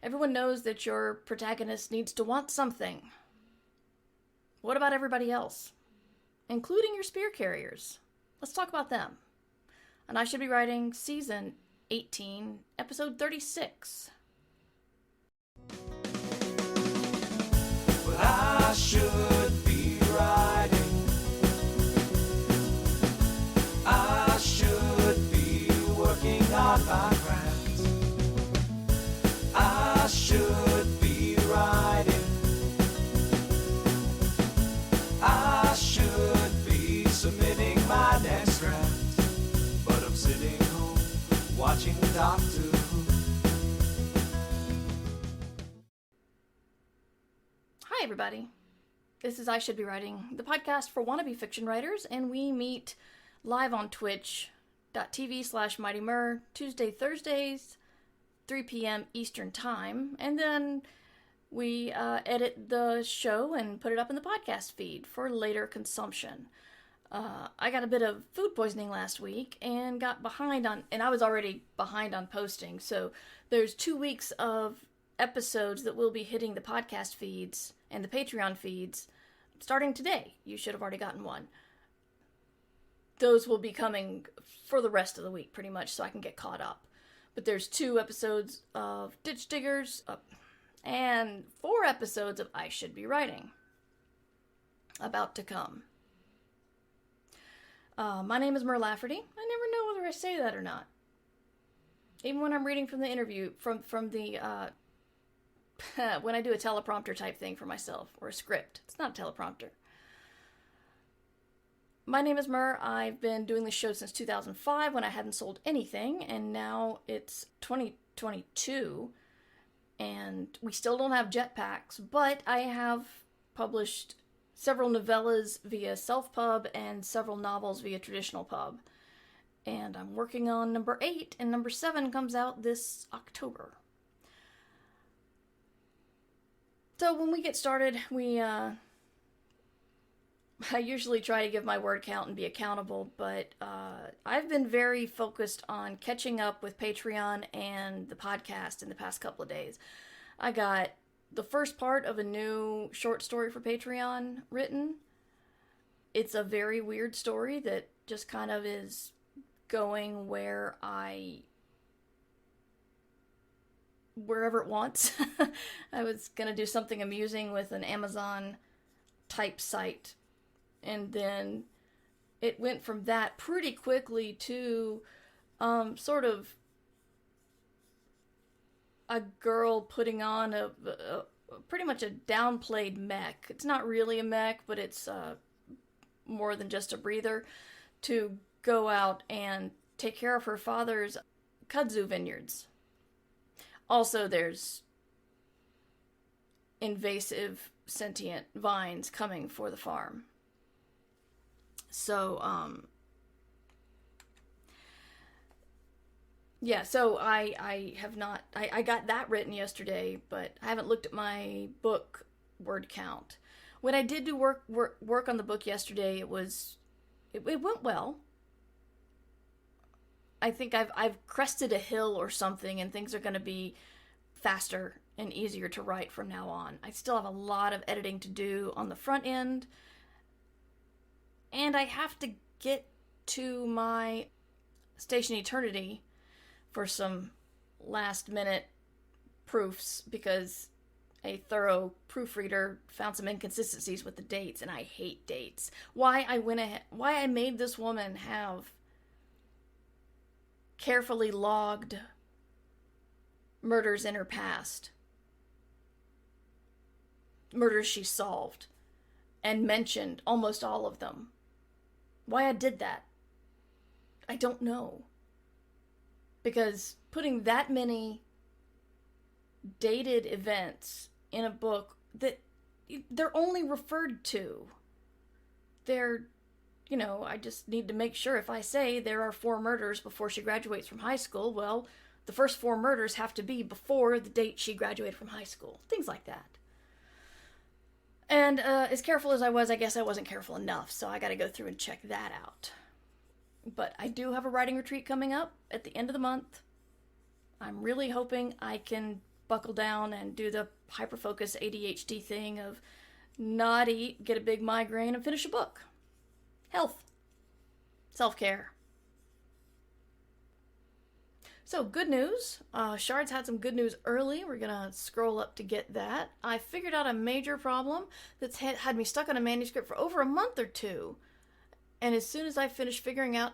Everyone knows that your protagonist needs to want something. What about everybody else? Including your spear carriers. Let's talk about them. And I Should Be Writing Season 18, Episode 36. Well, I should be writing. I should be working on my craft. I should be writing. I should be submitting my next draft. But I'm sitting home watching Doctor Who. Hi, everybody. This is I Should Be Writing, the podcast for wannabe fiction writers, and we meet live on twitch.tv/MightyMur, Tuesday, Thursdays, 3 p.m. Eastern Time, and then we edit the show and put it up in the podcast feed for later consumption. I got a bit of food poisoning last week and got behind on, and I was already behind on posting, so there's 2 weeks of episodes that will be hitting the podcast feeds and the Patreon feeds starting today. You should have already gotten one. Those will be coming for the rest of the week, pretty much, so I can get caught up. But there's 2 episodes of Ditch Diggers and 4 episodes of I Should Be Writing about to come. My name is Mer Lafferty. I never know whether I say that or not. Even when I'm reading from the interview, from the, when I do a teleprompter type thing for myself, or a script. It's not a teleprompter. My name is Mer. I've been doing this show since 2005 when I hadn't sold anything, and now it's 2022, and we still don't have jetpacks, but I have published several novellas via self-pub and several novels via traditional pub. And I'm working on number 8, and number 7 comes out this October. So when we get started, I usually try to give my word count and be accountable, but I've been very focused on catching up with Patreon and the podcast in the past couple of days. I got the first part of a new short story for Patreon written. It's a very weird story that just kind of is going wherever it wants. I was going to do something amusing with an Amazon type site, and then it went from that pretty quickly to sort of a girl putting on a pretty much a downplayed mech. It's not really a mech, but it's more than just a breather, to go out and take care of her father's kudzu vineyards. Also, there's invasive sentient vines coming for the farm. So, yeah, so I have not, I got that written yesterday, but I haven't looked at my book word count. When I did do work on the book yesterday, it went well. I think I've crested a hill or something, and things are going to be faster and easier to write from now on. I still have a lot of editing to do on the front end, and I have to get to my Station Eternity for some last minute proofs, because a thorough proofreader found some inconsistencies with the dates, and I hate dates. Why I made this woman have carefully logged murders in her past, murders she solved, and mentioned almost all of them. Why I did that, I don't know. Because putting that many dated events in a book that they're only referred to, I just need to make sure if I say there are 4 murders before she graduates from high school, well, the first 4 murders have to be before the date she graduated from high school. Things like that. And as careful as I was, I guess I wasn't careful enough, so I gotta go through and check that out. But I do have a writing retreat coming up at the end of the month. I'm really hoping I can buckle down and do the hyperfocus ADHD thing of not eat, get a big migraine, and finish a book. Health. Self-care. So, good news. Shard's had some good news early. We're going to scroll up to get that. I figured out a major problem that's had me stuck on a manuscript for over a month or two. And as soon as I finish figuring out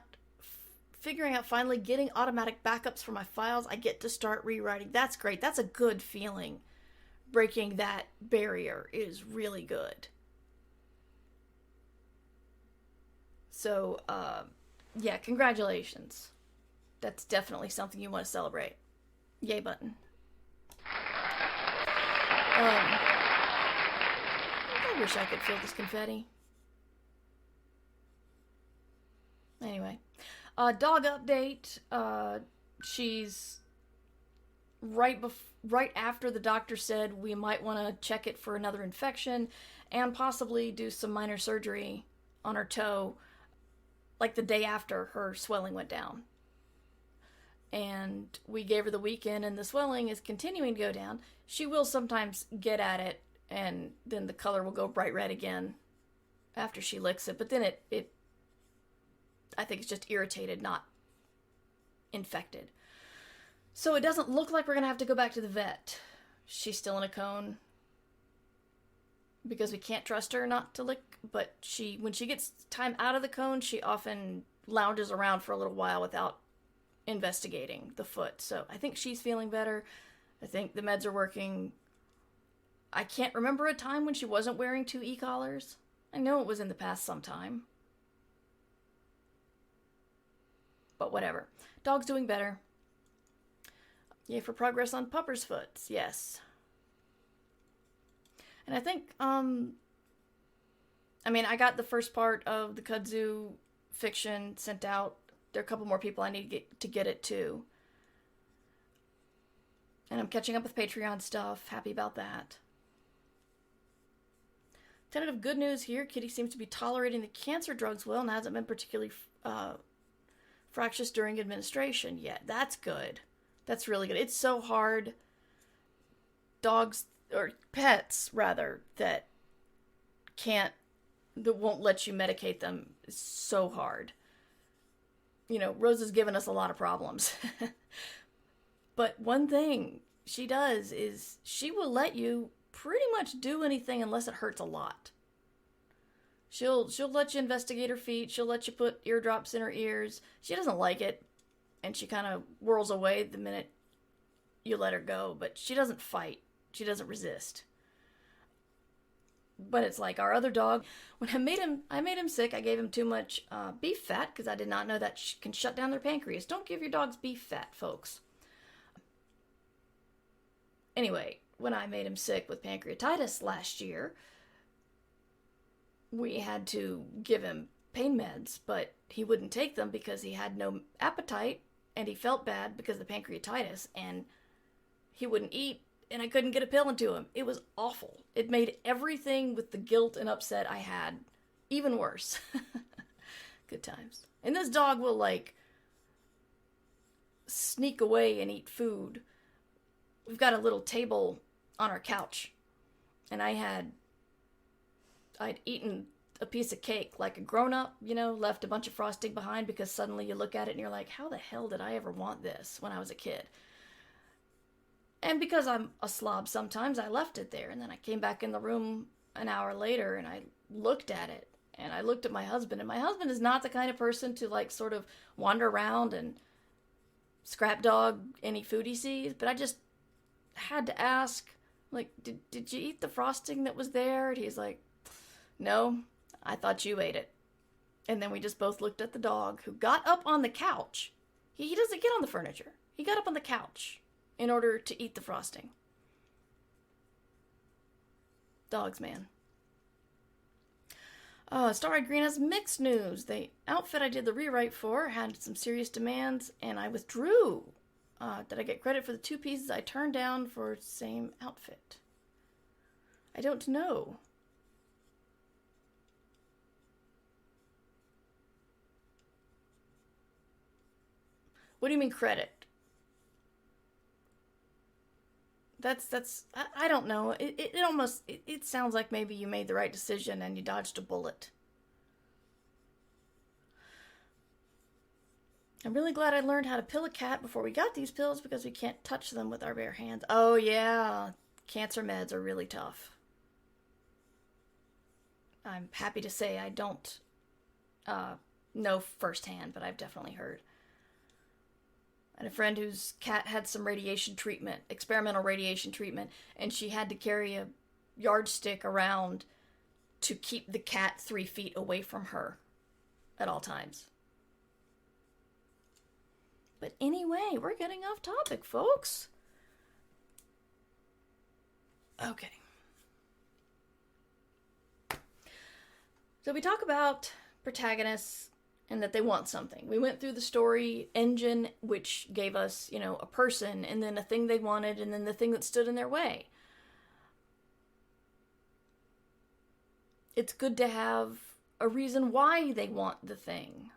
finally getting automatic backups for my files, I get to start rewriting. That's great. That's a good feeling. Breaking that barrier is really good. So, yeah, congratulations. That's definitely something you want to celebrate. Yay button. I wish I could feel this confetti. Anyway. Dog update. She's right after the doctor said we might want to check it for another infection and possibly do some minor surgery on her toe, like the day after her swelling went down. And we gave her the weekend, and the swelling is continuing to go down. She will sometimes get at it, and then the color will go bright red again after she licks it. But then it I think it's just irritated, not infected. So it doesn't look like we're going to have to go back to the vet. She's still in a cone because we can't trust her not to lick. But when she gets time out of the cone, she often lounges around for a little while without investigating the foot. So I think she's feeling better. I think the meds are working. I can't remember a time when she wasn't wearing 2 e-collars. I know it was in the past sometime. But whatever. Dog's doing better. Yay for progress on Pupper's foot. Yes. And I think, I got the first part of the kudzu fiction sent out. There are a couple more people I need to get it to. And I'm catching up with Patreon stuff. Happy about that. Tentative good news here. Kitty seems to be tolerating the cancer drugs well and hasn't been particularly fractious during administration yet. That's good. That's really good. It's so hard. Dogs, or pets rather, that won't let you medicate them is so hard. Rose has given us a lot of problems. But one thing she does is she will let you pretty much do anything unless it hurts a lot. She'll let you investigate her feet. She'll let you put eardrops in her ears. She doesn't like it, and she kind of whirls away the minute you let her go. But she doesn't fight. She doesn't resist. But it's like our other dog. When I made him sick, I gave him too much beef fat because I did not know that can shut down their pancreas. Don't give your dogs beef fat, folks. Anyway, when I made him sick with pancreatitis last year, we had to give him pain meds, but he wouldn't take them because he had no appetite and he felt bad because of the pancreatitis, and he wouldn't eat, and I couldn't get a pill into him. It was awful. It made everything with the guilt and upset I had even worse. Good times. And this dog will, sneak away and eat food. We've got a little table on our couch, and I'd eaten a piece of cake like a grown-up, left a bunch of frosting behind because suddenly you look at it and you're like, how the hell did I ever want this when I was a kid? And because I'm a slob sometimes, I left it there. And then I came back in the room an hour later and I looked at it. And I looked at my husband. And my husband is not the kind of person to sort of wander around and scrap dog any food he sees. But I just had to ask, did you eat the frosting that was there? And he's like, no, I thought you ate it. And then we just both looked at the dog, who got up on the couch. He doesn't get on the furniture. He got up on the couch in order to eat the frosting. Dogs, man. Starry Green has mixed news. The outfit I did the rewrite for had some serious demands, and I withdrew. Did I get credit for the 2 pieces I turned down for same outfit? I don't know. What do you mean credit? I don't know. It sounds like maybe you made the right decision and you dodged a bullet. I'm really glad I learned how to pill a cat before we got these pills because we can't touch them with our bare hands. Oh yeah, cancer meds are really tough. I'm happy to say I don't know firsthand, but I've definitely heard. I had a friend whose cat had some radiation treatment, experimental radiation treatment, and she had to carry a yardstick around to keep the cat 3 feet away from her at all times. But anyway, we're getting off topic, folks. Okay. So we talk about protagonists and that they want something. We went through the story engine, which gave us, a person, and then a thing they wanted, and then the thing that stood in their way. It's good to have a reason why they want the thing.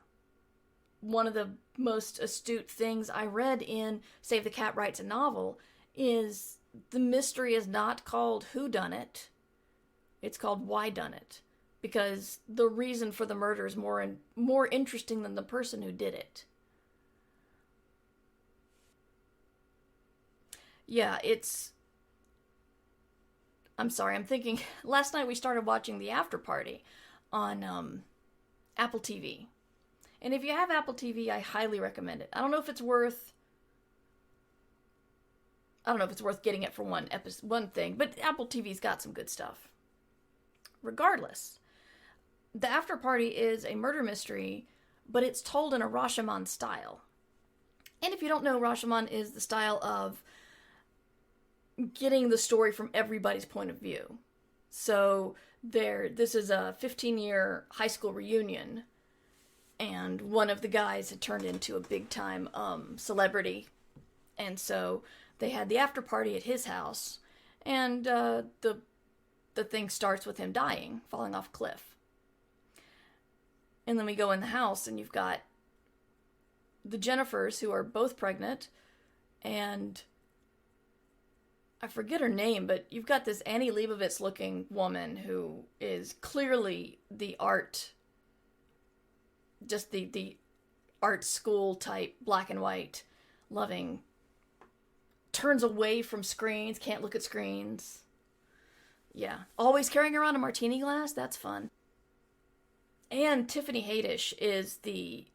One of the most astute things I read in Save the Cat Writes a Novel is the mystery is not called Who Done It, it's called Why Done It. Because the reason for the murder is more interesting than the person who did it. Yeah, I'm sorry, I'm thinking... Last night we started watching The After Party on Apple TV. And if you have Apple TV, I highly recommend it. I don't know if it's worth getting it for one thing, but Apple TV's got some good stuff. Regardless, The After Party is a murder mystery, but it's told in a Rashomon style. And if you don't know, Rashomon is the style of getting the story from everybody's point of view. So this is a 15-year high school reunion, and one of the guys had turned into a big-time celebrity. And so they had the after party at his house, and the thing starts with him dying, falling off a cliff. And then we go in the house, and you've got the Jennifers, who are both pregnant, and I forget her name, but you've got this Annie Leibovitz-looking woman who is clearly the art school type, black and white, loving, turns away from screens, can't look at screens. Yeah. Always carrying around a martini glass, that's fun. And Tiffany Haddish is the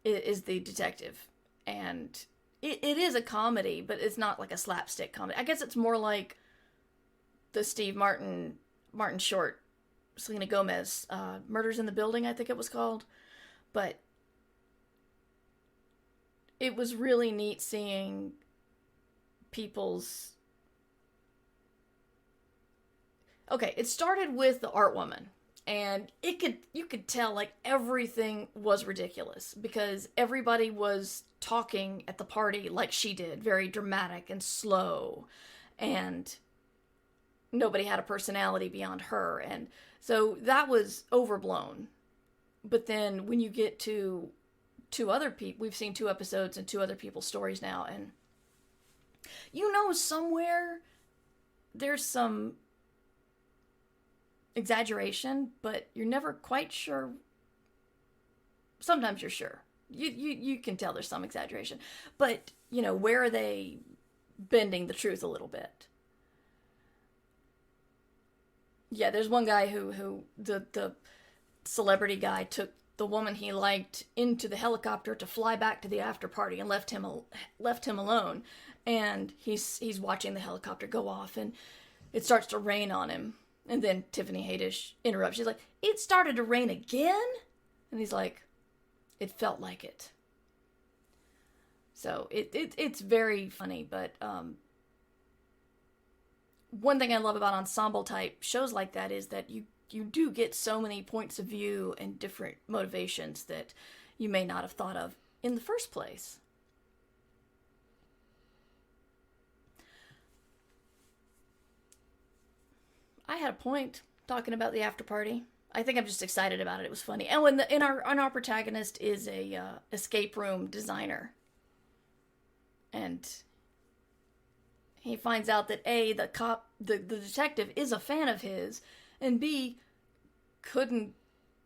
detective. And it is a comedy, but it's not like a slapstick comedy. I guess it's more like the Steve Martin short, Selena Gomez, Murders in the Building, I think it was called. But it was really neat seeing people's... Okay, it started with the art woman, and you could tell like everything was ridiculous because everybody was talking at the party like she did, very dramatic and slow, and nobody had a personality beyond her, and so that was overblown. But then when you get to two other people, we've seen 2 episodes and 2 other people's stories now, and somewhere there's some exaggeration, but you're never quite sure. Sometimes you're sure. You can tell there's some exaggeration. But, where are they bending the truth a little bit? Yeah, there's one guy who the celebrity guy took the woman he liked into the helicopter to fly back to the after party and left him alone. And he's watching the helicopter go off, and it starts to rain on him. And then Tiffany Haddish interrupts. She's like, "It started to rain again?" And he's like, "It felt like it." So it's very funny, but one thing I love about ensemble type shows like that is that you do get so many points of view and different motivations that you may not have thought of in the first place. I had a point talking about the after party. I think I'm just excited about it. It was funny. And our protagonist is a escape room designer. And he finds out that A, the cop, the detective is a fan of his, and B,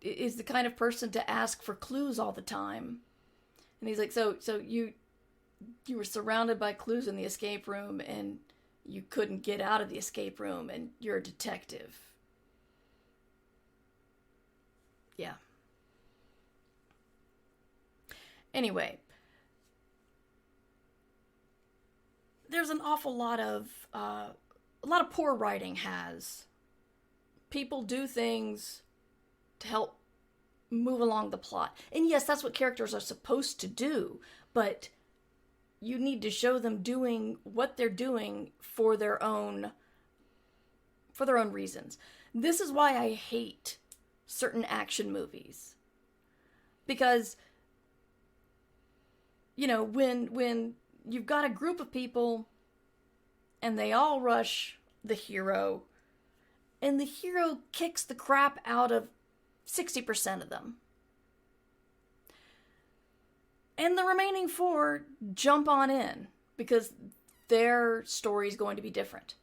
is the kind of person to ask for clues all the time. And he's like, so you were surrounded by clues in the escape room, and you couldn't get out of the escape room, and you're a detective. Yeah. Anyway, there's an awful lot of poor writing has. People do things to help move along the plot. And yes, that's what characters are supposed to do, but you need to show them doing what they're doing for their own reasons. This is why I hate certain action movies. Because, you know, when you've got a group of people and they all rush the hero, and the hero kicks the crap out of 60% of them, and the remaining 4 jump on in because their story is going to be different.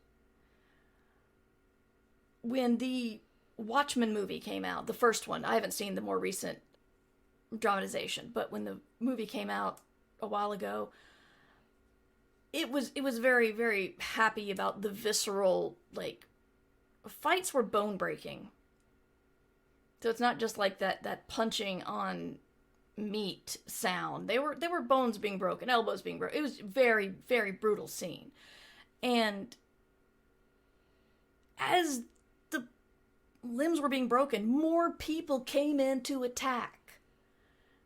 When the Watchmen movie came out, the first one, I haven't seen the more recent dramatization, but when the movie came out a while ago, it was very, very happy about the visceral, like, fights were bone breaking. So it's not just like that punching on meat sound. They were bones being broken, elbows being broken. It was very, very brutal scene. And as the limbs were being broken, more people came in to attack.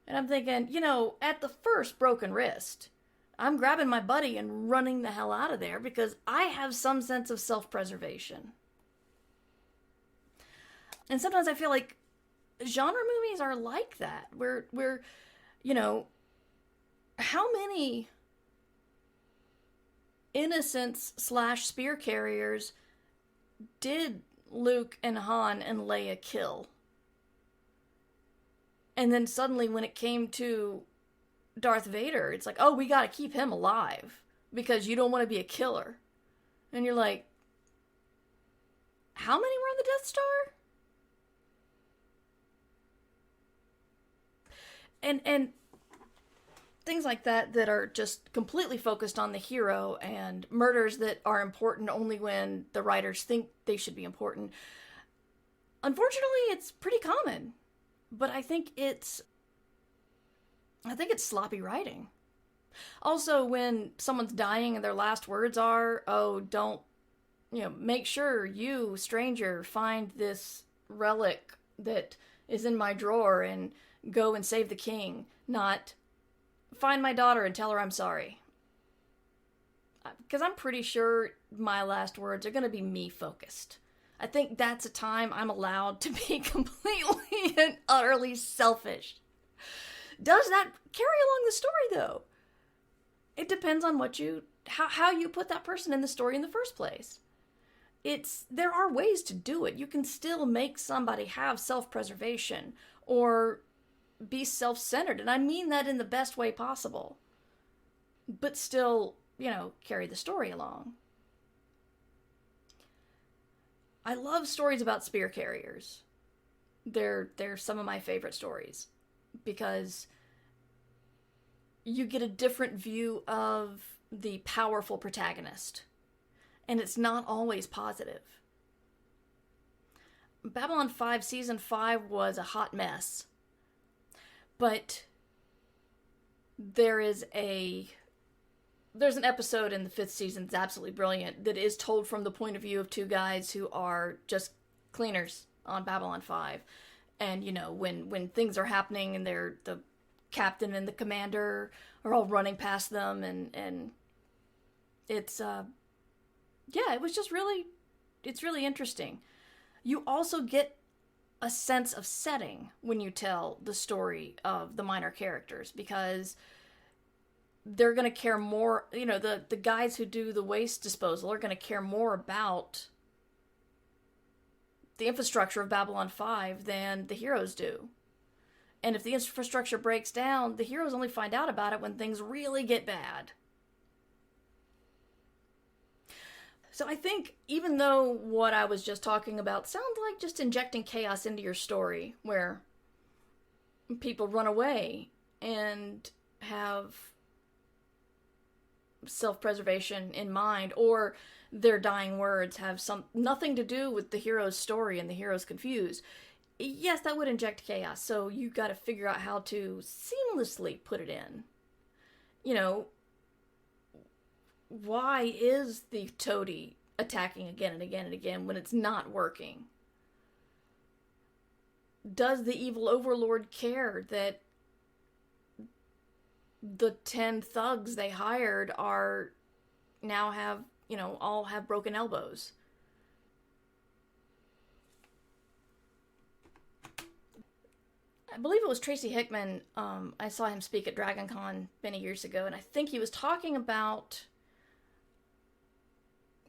And I'm thinking, you know, at the first broken wrist, I'm grabbing my buddy and running the hell out of there because I have some sense of self-preservation. And sometimes I feel like genre movies are like that. We're, you know, how many innocents / spear carriers did Luke and Han and Leia kill? And then suddenly when it came to Darth Vader, it's like, oh, we gotta keep him alive because you don't want to be a killer. And you're like, how many were on the Death Star? And things like that are just completely focused on the hero, and murders that are important only when the writers think they should be important. Unfortunately, it's pretty common, but I think it's sloppy writing. Also, when someone's dying and their last words are, oh, don't, you know, make sure you, stranger, find this relic that is in my drawer and go and save the king, not find my daughter and tell her I'm sorry. Because I'm pretty sure my last words are going to be me focused. I think that's a time I'm allowed to be completely and utterly selfish. Does that carry along the story, though? It depends on how you put that person in the story in the first place. There are ways to do it. You can still make somebody have self-preservation or be self-centered, and I mean that in the best way possible, but still, you know, carry the story along. I love stories about spear carriers. They're some of my favorite stories because you get a different view of the powerful protagonist, and it's not always positive. Babylon 5 Season 5 was a hot mess. But there's an episode in the 5th season that's absolutely brilliant that is told from the point of view of 2 guys who are just cleaners on Babylon 5. And, you know, when things are happening and the captain and the commander are all running past them, and it's, it's really interesting. You also get a sense of setting when you tell the story of the minor characters, because they're going to care more, you know, the guys who do the waste disposal are going to care more about the infrastructure of Babylon 5 than the heroes do. And if the infrastructure breaks down, the heroes only find out about it when things really get bad. So I think even though what I was just talking about sounds like just injecting chaos into your story, where people run away and have self-preservation in mind, or their dying words have nothing to do with the hero's story and the hero's confused, yes, that would inject chaos. So you got to figure out how to seamlessly put it in. You know, why is the toady attacking again and again and again when it's not working? Does the evil overlord care that the 10 thugs they hired are now have, all have broken elbows? I believe it was Tracy Hickman. I saw him speak at DragonCon many years ago, and I think he was talking about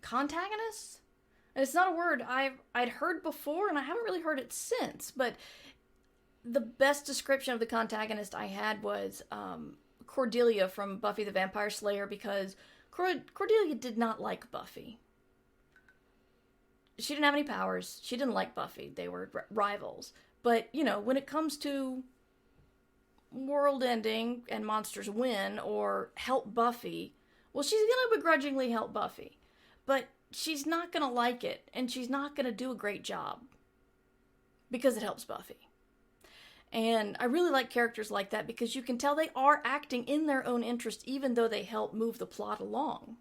contagonists. And it's not a word I'd heard before, and I haven't really heard it since. But the best description of the contagonist I had was Cordelia from Buffy the Vampire Slayer, because Cordelia did not like Buffy. She didn't have any powers. She didn't like Buffy. They were rivals. But, when it comes to world ending and monsters win or help Buffy, well, she's going to begrudgingly help Buffy. But she's not going to like it, and she's not going to do a great job because it helps Buffy. And I really like characters like that, because you can tell they are acting in their own interest even though they help move the plot along.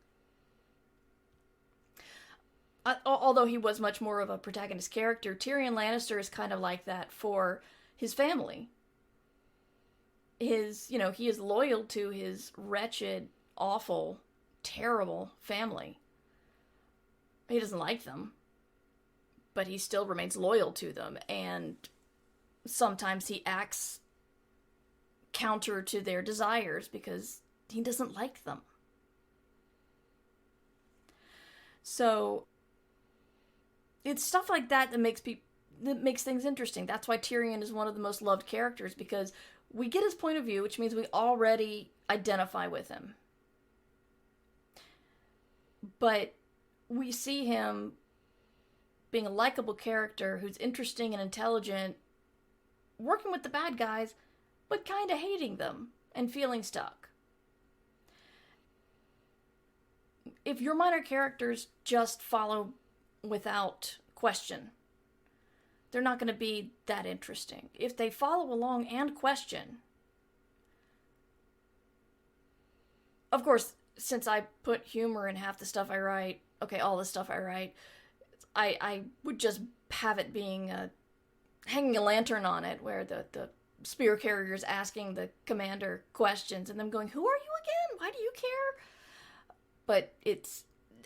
Although he was much more of a protagonist character, Tyrion Lannister is kind of like that for his family. He is loyal to his wretched, awful, terrible family. He doesn't like them, but he still remains loyal to them, and sometimes he acts counter to their desires because he doesn't like them. So it's stuff like that that makes things interesting. That's why Tyrion is one of the most loved characters, because we get his point of view, which means we already identify with him. But we see him being a likable character who's interesting and intelligent, working with the bad guys, but kind of hating them and feeling stuck. If your minor characters just follow without question, they're not going to be that interesting. If they follow along and question, of course, since I put humor in half the stuff I write, all the stuff I write, I would just have it being hanging a lantern on it, where the spear carrier's asking the commander questions and them going, "Who are you again? Why do you care?" But it's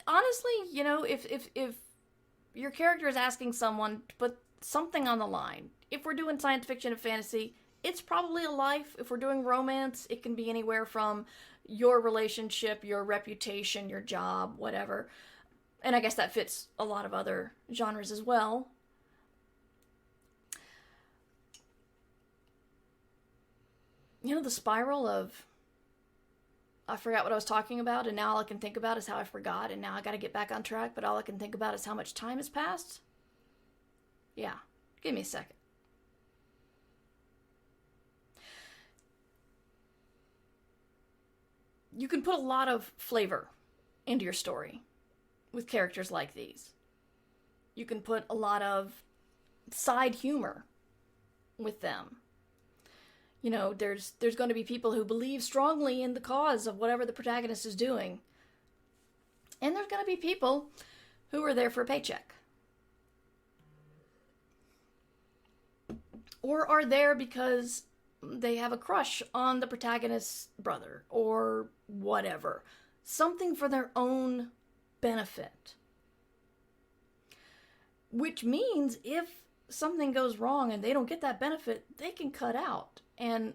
honestly, if your character is asking someone to put something on the line. If we're doing science fiction and fantasy, it's probably a life. If we're doing romance, it can be anywhere from your relationship, your reputation, your job, whatever. And I guess that fits a lot of other genres as well. The spiral of, I forgot what I was talking about, and now all I can think about is how I forgot, and now I gotta get back on track, but all I can think about is how much time has passed. Yeah, give me a second. You can put a lot of flavor into your story with characters like these. You can put a lot of side humor with them. There's going to be people who believe strongly in the cause of whatever the protagonist is doing. And there's going to be people who are there for a paycheck. Or are there because they have a crush on the protagonist's brother or whatever. Something for their own benefit. Which means if something goes wrong and they don't get that benefit, they can cut out. And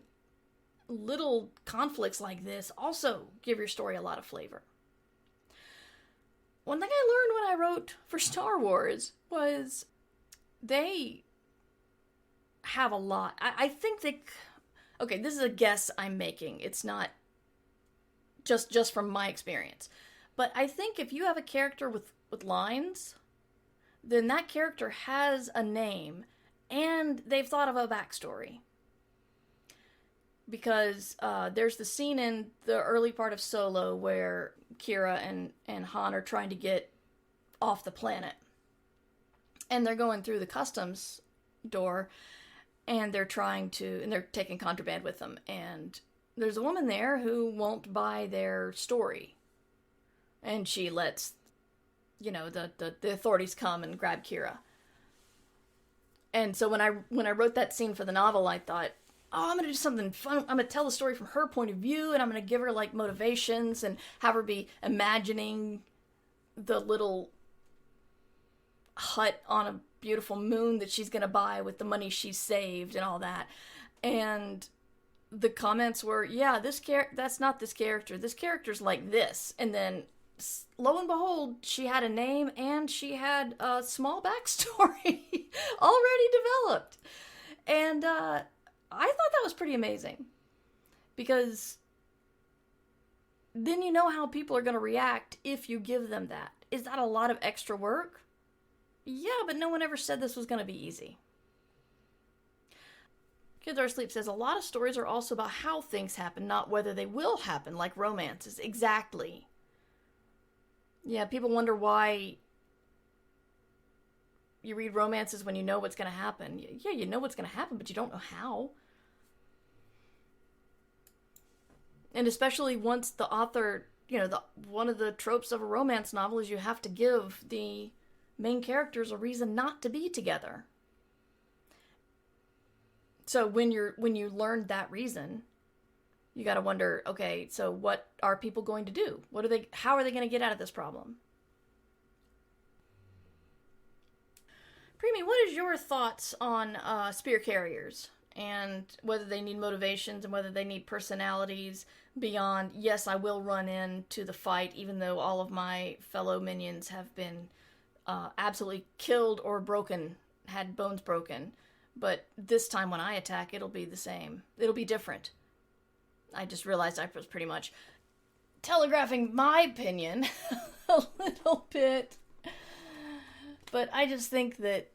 little conflicts like this also give your story a lot of flavor. One thing I learned when I wrote for Star Wars was they have a lot. I think they... this is a guess I'm making. It's not just from my experience. But I think if you have a character with lines, then that character has a name and they've thought of a backstory. Because there's the scene in the early part of Solo where Kira and Han are trying to get off the planet. And they're going through the customs door, and they're taking contraband with them. And there's a woman there who won't buy their story. And she lets, the authorities come and grab Kira. And so when I wrote that scene for the novel, I thought, oh, I'm going to do something fun. I'm going to tell the story from her point of view, and I'm going to give her, motivations and have her be imagining the little hut on a beautiful moon that she's going to buy with the money she's saved and all that. And the comments were, yeah, that's not this character. This character's like this. And then, lo and behold, she had a name and she had a small backstory already developed. And I thought that was pretty amazing. Because then you know how people are going to react if you give them that. Is that a lot of extra work? Yeah, but no one ever said this was going to be easy. Kids Are Asleep says, a lot of stories are also about how things happen, not whether they will happen, like romances. Exactly. Yeah, people wonder why you read romances when you know what's going to happen. Yeah, you know what's going to happen, but you don't know how. And especially once the author, one of the tropes of a romance novel is you have to give the main characters a reason not to be together. So when you learn that reason, you got to wonder, okay, so what are people going to do? How are they going to get out of this problem? Preemie, what is your thoughts on spear carriers and whether they need motivations and whether they need personalities beyond, yes, I will run into the fight even though all of my fellow minions have been absolutely killed or had bones broken. But this time when I attack, it'll be the same. It'll be different. I just realized I was pretty much telegraphing my opinion a little bit. But I just think that,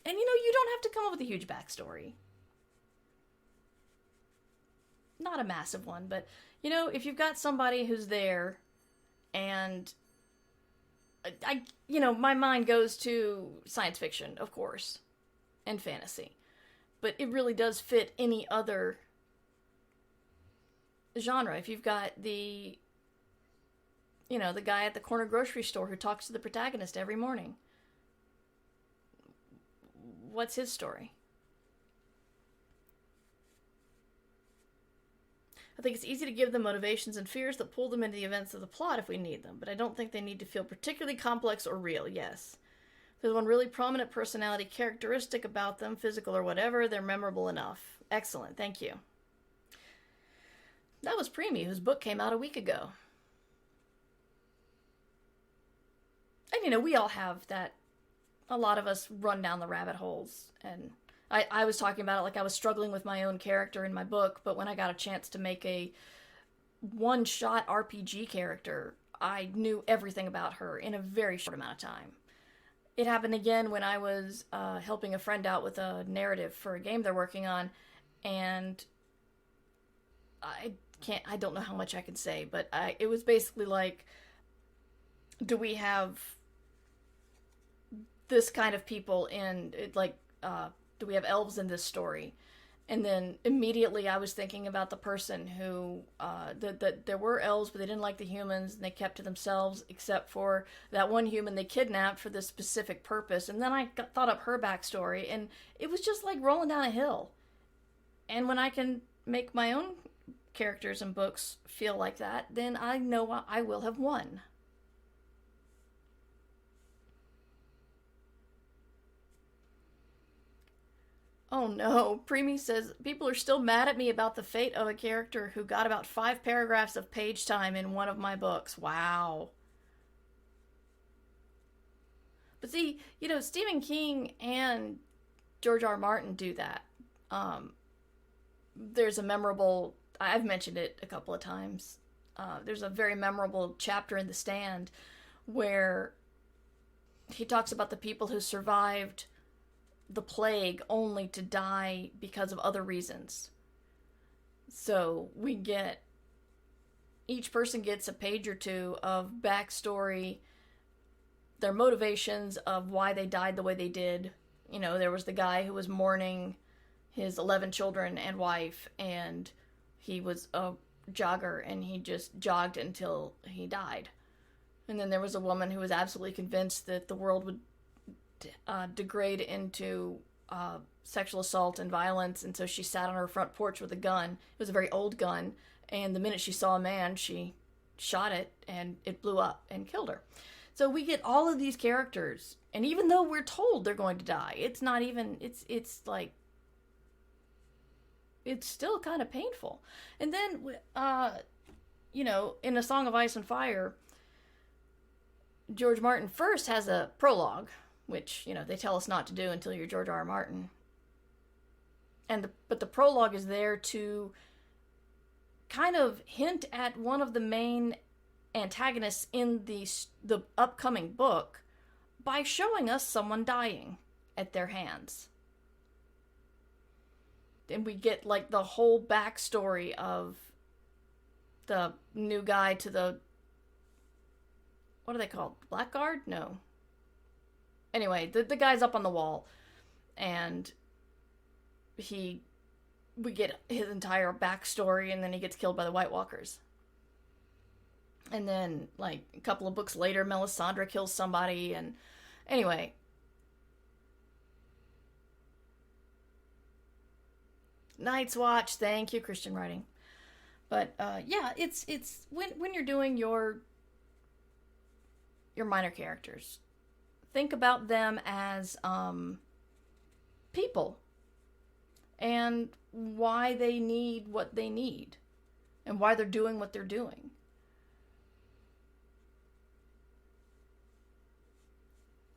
and you don't have to come up with a huge backstory. Not a massive one, but, if you've got somebody who's there and my mind goes to science fiction, of course, and fantasy. But it really does fit any other genre. If you've got the guy at the corner grocery store who talks to the protagonist every morning, what's his story? I think it's easy to give them motivations and fears that pull them into the events of the plot if we need them, but I don't think they need to feel particularly complex or real, yes. If there's one really prominent personality characteristic about them, physical or whatever, they're memorable enough. Excellent, thank you. That was Preemie, whose book came out a week ago. And we all have that. A lot of us run down the rabbit holes, and I was talking about it like I was struggling with my own character in my book, but when I got a chance to make a one-shot RPG character, I knew everything about her in a very short amount of time. It happened again when I was helping a friend out with a narrative for a game they're working on, and I don't know how much I can say, but it was basically like, do we have this kind of people in, do we have elves in this story? And then immediately I was thinking about the person who, there were elves, but they didn't like the humans, and they kept to themselves, except for that one human they kidnapped for this specific purpose. And then I thought up her backstory, and it was just like rolling down a hill. And when I can make my own characters and books feel like that, then I know I will have won. Oh no, Preemie says, people are still mad at me about the fate of a character who got about 5 paragraphs of page time in one of my books. Wow. But see, Stephen King and George R. R. Martin do that. There's a memorable, I've mentioned it a couple of times, there's a very memorable chapter in The Stand where he talks about the people who survived the plague only to die because of other reasons. So each person gets a page or two of backstory, their motivations of why they died the way they did. You know, there was the guy who was mourning his 11 children and wife, and he was a jogger, and he just jogged until he died. And then there was a woman who was absolutely convinced that the world would degrade into sexual assault and violence, and so she sat on her front porch with a gun. It was a very old gun, and the minute she saw a man, she shot it, and it blew up and killed her. So we get all of these characters, and even though we're told they're going to die, it's not even, it's like, it's still kind of painful. And then, in A Song of Ice and Fire, George Martin first has a prologue, which, they tell us not to do until you're George R.R. Martin. But the prologue is there to kind of hint at one of the main antagonists in the upcoming book by showing us someone dying at their hands. And we get, like, the whole backstory of the new guy to the... What are they called? Blackguard? No. Anyway, the guy's up on the wall, and we get his entire backstory, and then he gets killed by the White Walkers. And then, like, a couple of books later, Melisandre kills somebody, and anyway. Night's Watch, thank you, Christian writing. But, it's when you're doing your minor characters, think about them as people and why they need what they need and why they're doing what they're doing.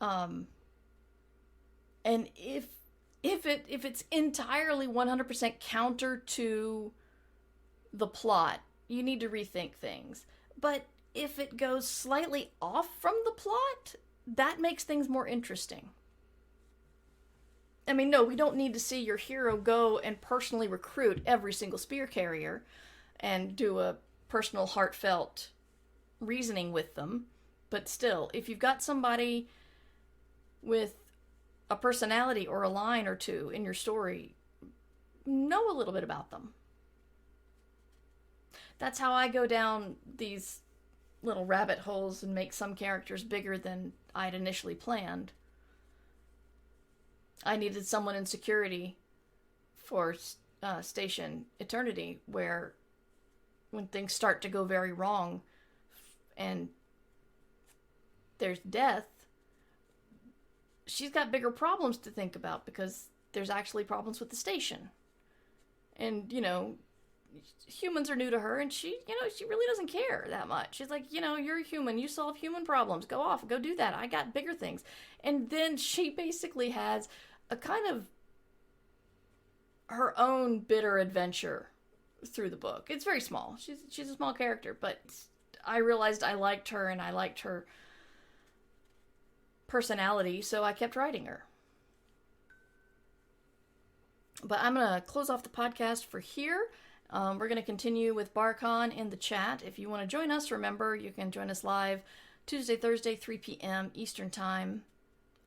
And if it's entirely 100% counter to the plot, you need to rethink things. But if it goes slightly off from the plot, that makes things more interesting. I mean, no, we don't need to see your hero go and personally recruit every single spear carrier and do a personal, heartfelt reasoning with them. But still, if you've got somebody with a personality or a line or two in your story, know a little bit about them. That's how I go down these little rabbit holes and make some characters bigger than I'd initially planned. I needed someone in security for Station Eternity, where when things start to go very wrong and there's death, she's got bigger problems to think about because there's actually problems with the station. And, humans are new to her, and she really doesn't care that much. She's like, you're a human, you solve human problems, go off, go do that, I got bigger things. And then she basically has a kind of her own bitter adventure through the book. It's very small. She's a small character, but I realized I liked her, and I liked her personality, so I kept writing her. But I'm going to close off the podcast for here. We're going to continue with BarCon in the chat. If you want to join us, remember, you can join us live Tuesday, Thursday, 3 p.m. Eastern Time,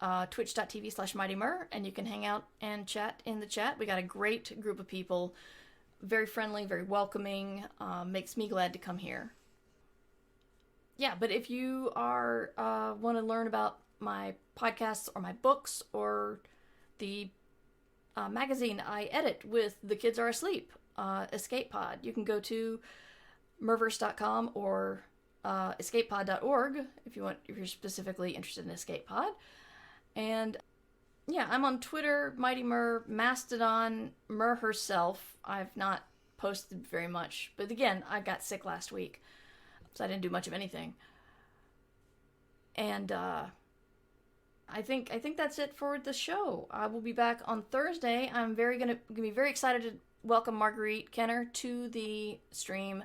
twitch.tv/MightyMur, and you can hang out and chat in the chat. We got a great group of people, very friendly, very welcoming, makes me glad to come here. Yeah, but if you want to learn about my podcasts or my books or the magazine I edit with The Kids Are Asleep, Escape Pod, you can go to Murverse.com or escapepod.org if you're specifically interested in Escape Pod. And yeah, I'm on Twitter, Mighty Mur, Mastodon, Mur herself. I've not posted very much, but again, I got sick last week, so I didn't do much of anything. And I think that's it for the show. I will be back on Thursday. I'm gonna be very excited to welcome Marguerite Kenner to the stream.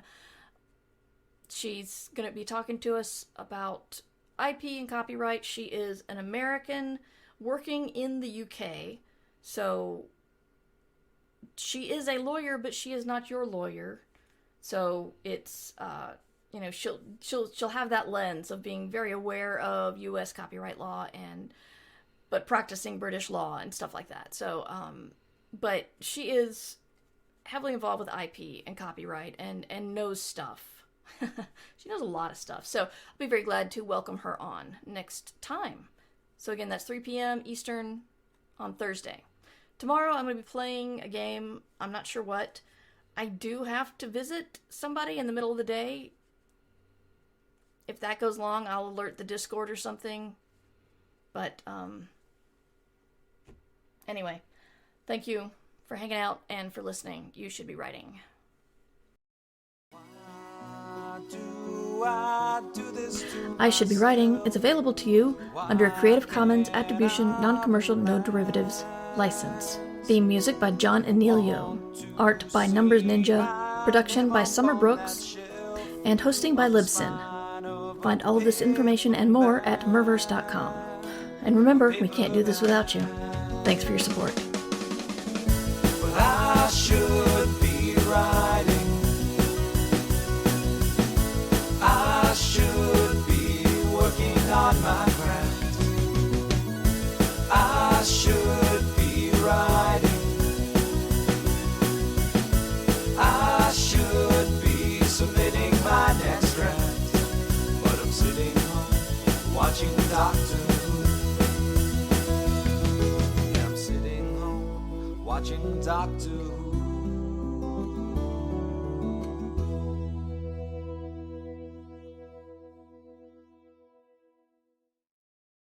She's going to be talking to us about IP and copyright. She is an American working in the UK, so she is a lawyer, but she is not your lawyer. So it's she'll have that lens of being very aware of U.S. copyright law but practicing British law and stuff like that. So but she is heavily involved with IP and copyright and knows stuff. She knows a lot of stuff. So I'll be very glad to welcome her on next time. So again, that's 3 p.m. Eastern on Thursday. Tomorrow I'm going to be playing a game. I'm not sure what. I do have to visit somebody in the middle of the day. If that goes long, I'll alert the Discord or something. But anyway, thank you for hanging out and for listening. You should be writing. I Should Be Writing is available to you under a Creative Commons Attribution Non-Commercial No Derivatives license. Theme music by John Anelio. Art by Numbers Ninja. Production by Summer Brooks. And hosting by Libsyn. Find all of this information and more at Merverse.com. And remember, we can't do this without you. Thanks for your support. Well, I should be writing. I should be working on my craft. I should be writing. I should be submitting my next draft. But I'm sitting home watching Doctor Who. Yeah, I'm sitting home watching Doctor Who.